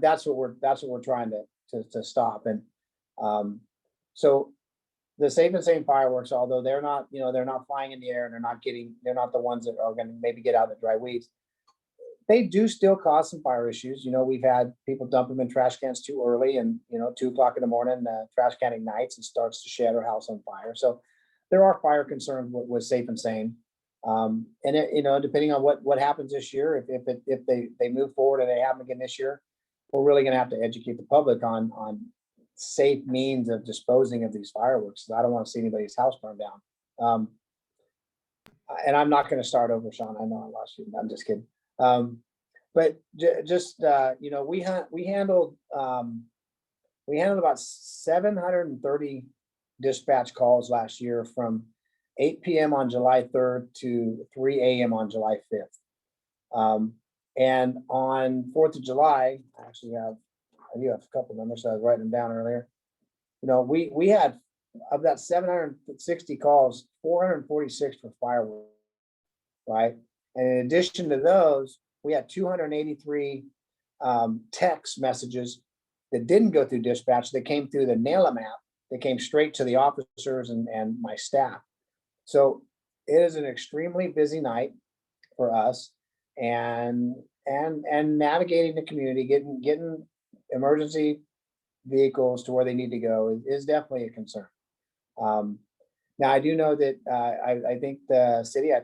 That's what we're trying to stop. And so the safe and sane fireworks, although they're not flying in the air and they're not the ones that are going to maybe get out of the dry weeds, they do still cause some fire issues. We've had people dump them in trash cans too early, and 2 o'clock in the morning, the trash can ignites and starts to shed our house on fire. So there are fire concerns with safe and sane. And depending on what happens this year, if they move forward and they happen again this year, we're really going to have to educate the public on safe means of disposing of these fireworks. I don't want to see anybody's house burned down. And I'm not going to start over, Sean. I know I lost you. I'm just kidding. But we handled about 730 dispatch calls last year from 8 p.m. on July 3rd to 3 a.m. on July 5th. And on 4th of July, I do have a couple numbers, so I was writing them down earlier. We had, of that 760 calls, 446 for fireworks, right? And in addition to those, we had 283 text messages that didn't go through dispatch, that came through the NAILM app, that came straight to the officers and my staff. So it is an extremely busy night for us, and navigating the community, getting emergency vehicles to where they need to go is definitely a concern. Now I do know that I think the city, I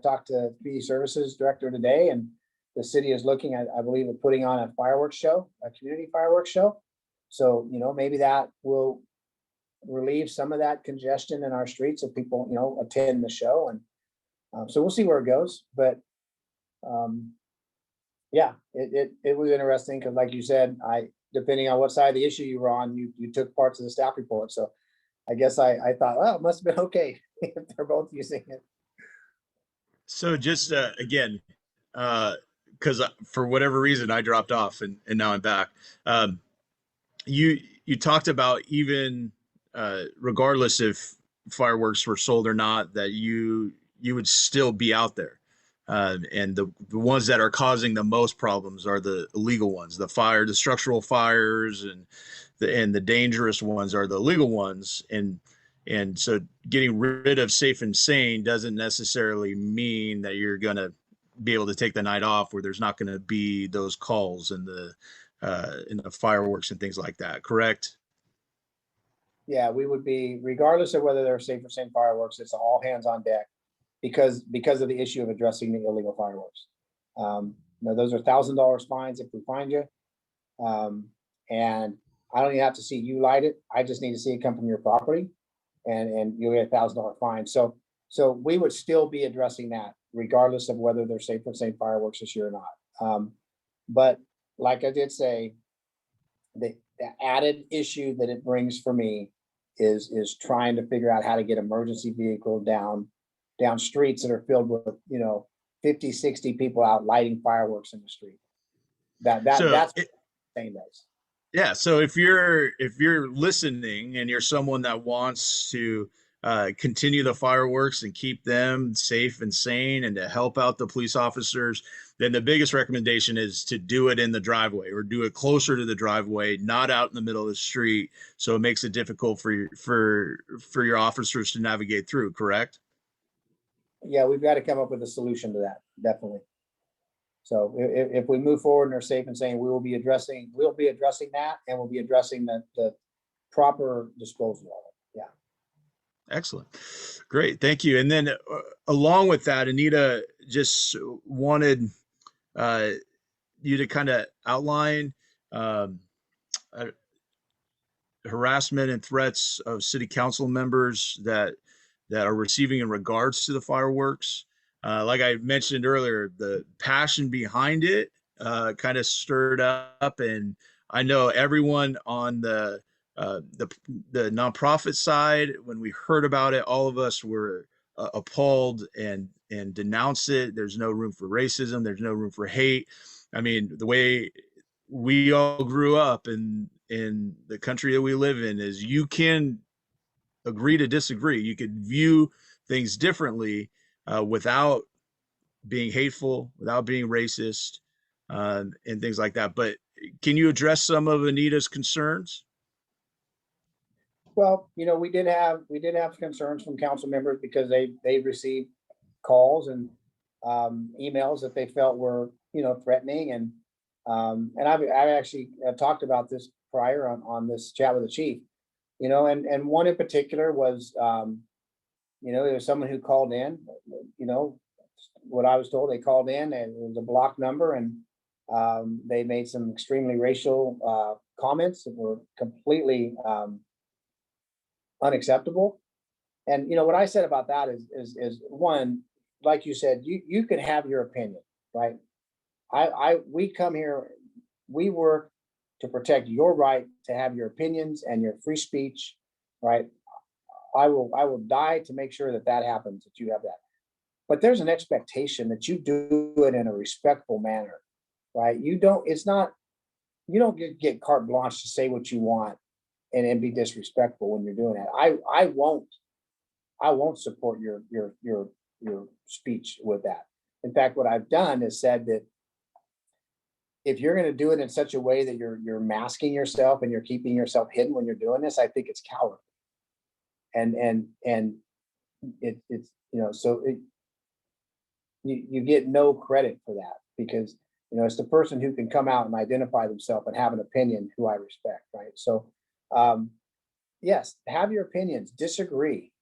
talked to PD Services Director today, and the city is looking at, I believe, at putting on a fireworks show, a community fireworks show. So, maybe that will relieve some of that congestion in our streets if people, attend the show. And so we'll see where it goes. But yeah, it was interesting because, like you said, depending on what side of the issue you were on, you took parts of the staff report. So I guess I thought, well, it must have been okay if they're both using it. So just again, because for whatever reason I dropped off and now I'm back. You talked about, even regardless if fireworks were sold or not, that you would still be out there. And the ones that are causing the most problems are the illegal ones, the structural fires, and the dangerous ones are the legal ones. And so getting rid of safe and sane doesn't necessarily mean that you're going to be able to take the night off where there's not going to be those calls and the fireworks and things like that. Correct? Yeah, we would be, regardless of whether they're safe or sane fireworks, it's all hands on deck because of the issue of addressing the illegal fireworks. Those are $1,000 fines if we find you. And I don't even have to see you light it. I just need to see it come from your property, and you'll get $1,000 fine. So we would still be addressing that regardless of whether they're safe or sane fireworks this year or not. But like I did say, the added issue that it brings for me is trying to figure out how to get emergency vehicles down streets that are filled with 50, 60 people out lighting fireworks in the street. That's saying that. Yeah. So if you're listening and you're someone that wants to continue the fireworks and keep them safe and sane and to help out the police officers, then the biggest recommendation is to do it in the driveway, or do it closer to the driveway, not out in the middle of the street. So it makes it difficult for your officers to navigate through. Correct? Yeah, we've got to come up with a solution to that. Definitely. So if we move forward and are safe and sane, we'll be addressing that, and we'll be addressing the proper disposal of it. Yeah. Excellent. Great. Thank you. And then along with that, Anita just wanted uh, you to kind of outline um, uh, harassment and threats of city council members that are receiving in regards to the fireworks. Like I mentioned earlier, the passion behind it kind of stirred up, and I know everyone on the nonprofit side, when we heard about it, all of us were appalled and denounced it. There's no room for racism. There's no room for hate. I mean, the way we all grew up in the country that we live in is you can agree to disagree. You could view things differently without being hateful, without being racist, and things like that. But can you address some of Anita's concerns? Well, we did have concerns from council members because they received calls and emails that they felt were, threatening. And I've actually talked about this prior on this chat with the chief, and one in particular was, there was someone who called in, what I was told, they called in and it was a block number, and they made some extremely racial comments that were completely unacceptable. And what I said about that is one, like you said, you can have your opinion, right? We come here, we work to protect your right to have your opinions and your free speech, right? I will die to make sure that happens, that you have that. But there's an expectation that you do it in a respectful manner, right? You don't get carte blanche to say what you want and be disrespectful when you're doing that. I won't support your speech with that. In fact, what I've done is said that if you're going to do it in such a way that you're masking yourself and you're keeping yourself hidden when you're doing this, I think it's cowardly. And it's so you get no credit for that, because it's the person who can come out and identify themselves and have an opinion who I respect, right? So yes, have your opinions, disagree,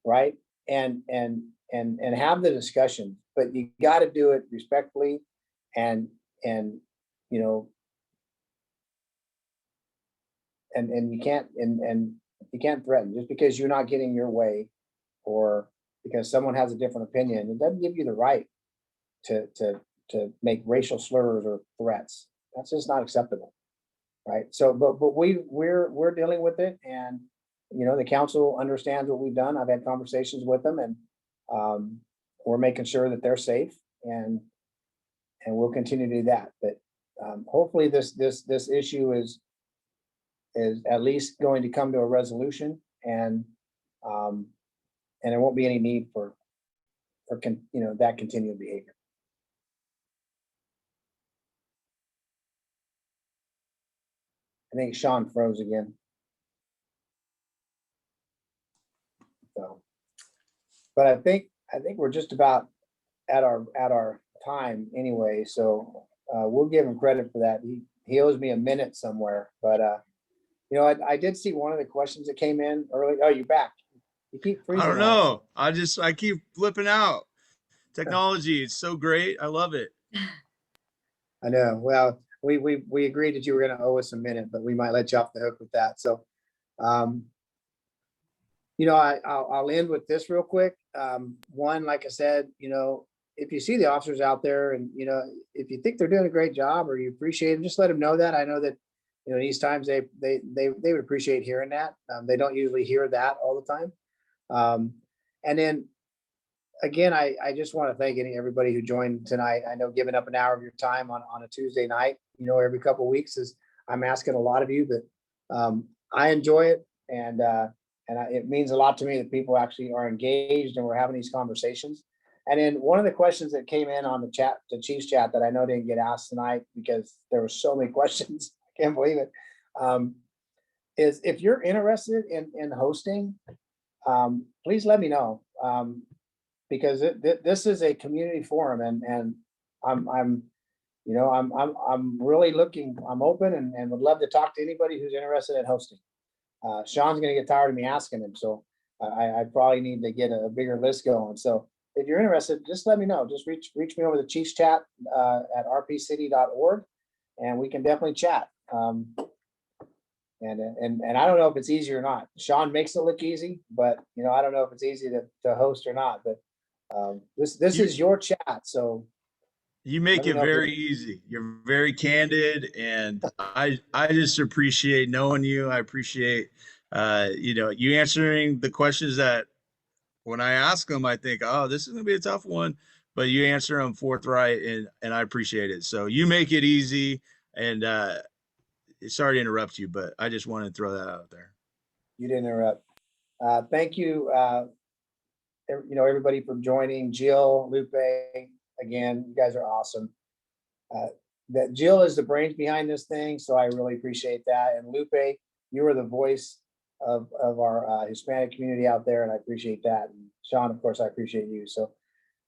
right? And have the discussion, but you got to do it respectfully, and you know and you can't you can't threaten just because you're not getting your way, or because someone has a different opinion. It doesn't give you the right to make racial slurs or threats. That's just not acceptable, right? So but we're dealing with it, and the council understands what we've done. I've had conversations with them, and we're making sure that they're safe, and we'll continue to do that. But hopefully this issue is at least going to come to a resolution, and there won't be any need for that continued behavior. I think Sean froze again. So, but I think we're just about at our time anyway. So we'll give him credit for that. He owes me a minute somewhere. But I did see one of the questions that came in early. Oh, you're back. You keep freezing. I don't know. I keep flipping out. Technology is so great. I love it. I know. Well, we agreed that you were going to owe us a minute, but we might let you off the hook with that. So, I'll end with this real quick. One, like I said, if you see the officers out there, and if you think they're doing a great job or you appreciate them, just let them know that. I know that these times they would appreciate hearing that. They don't usually hear that all the time. And then again, I just want to thank everybody who joined tonight. I know giving up an hour of your time on a Tuesday night, every couple of weeks I'm asking a lot of you, but I enjoy it, and it means a lot to me that people actually are engaged and we're having these conversations. And then one of the questions that came in on the Chiefs chat that I know didn't get asked tonight because there were so many questions, I can't believe it, is if you're interested in hosting, please let me know. Because this is a community forum, and I'm really looking. I'm open and would love to talk to anybody who's interested in hosting. Sean's going to get tired of me asking him, so I probably need to get a bigger list going. So if you're interested, just let me know. Just reach me over the Chiefs chat at rpcity.org, and we can definitely chat. And I don't know if it's easy or not. Sean makes it look easy, but I don't know if it's easy to host or not. But this You is your chat, so you let make me it know if very easy. You're very candid, and I just appreciate knowing you. I appreciate you answering the questions that when I ask them, I think, oh, this is gonna be a tough one, but you answer them forthright, and I appreciate it. So you make it easy, and sorry to interrupt you, but I just wanted to throw that out there. you didn't interrupt. Thank you, everybody for joining. Jill, Lupe, again, you guys are awesome. That Jill is the brains behind this thing, so I really appreciate that. And Lupe, you are the voice of our Hispanic community out there, and I appreciate that. And Sean, of course, I appreciate you. So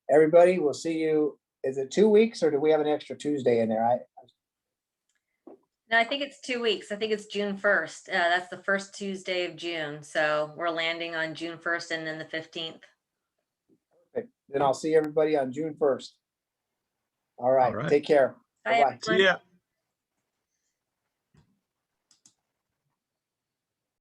everybody, we'll see you. Is it 2 weeks, or do we have an extra Tuesday in there? No, I think it's 2 weeks. I think it's June 1st. That's the first Tuesday of June. So we're landing on June 1st and then the 15th. Then I'll see everybody on June 1st. All All right, right. take care. Bye, Bye-bye. See everyone. ya.